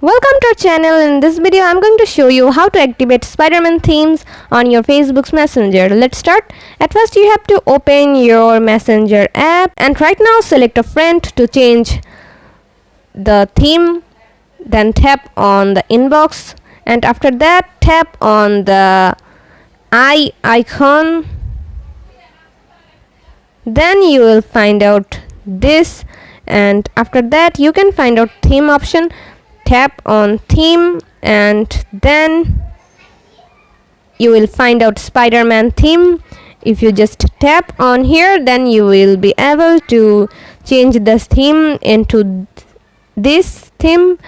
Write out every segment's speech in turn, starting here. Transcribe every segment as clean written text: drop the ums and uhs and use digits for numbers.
Welcome to our channel. In this video I'm going to show you how to activate Spider-Man themes on your Facebook's Messenger. Let's start. At first you have to open your Messenger app and right now select a friend to change the theme. Then tap on the inbox and after that tap on the eye icon. Then you will find out this and after that you can find out theme option. Tap on theme and then you will find out Spider-Man theme. If you just tap on here, then you will be able to change this theme into this theme.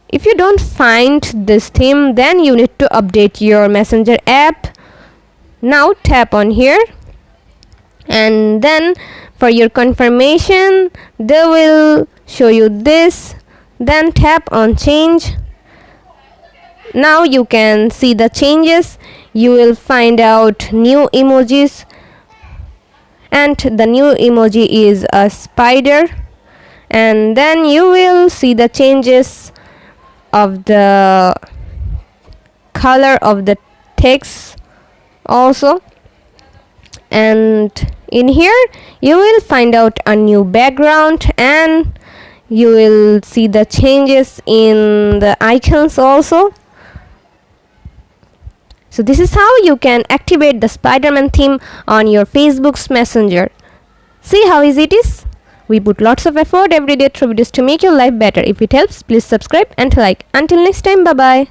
If you don't find this theme, then you need to update your Messenger app. Now tap on here and then for your confirmation they will show you this. Then tap on change. Now you can see the changes. You will find out new emojis and the new emoji is a spider, and then you will see the changes of the color of the text also, and in here you will find out a new background and you will see the changes in the icons also. So this is how you can activate the Spider-Man theme on your Facebook's Messenger. See how easy it is? We put lots of effort every day through videos to make your life better. If it helps, please subscribe and like. Until next time, bye bye.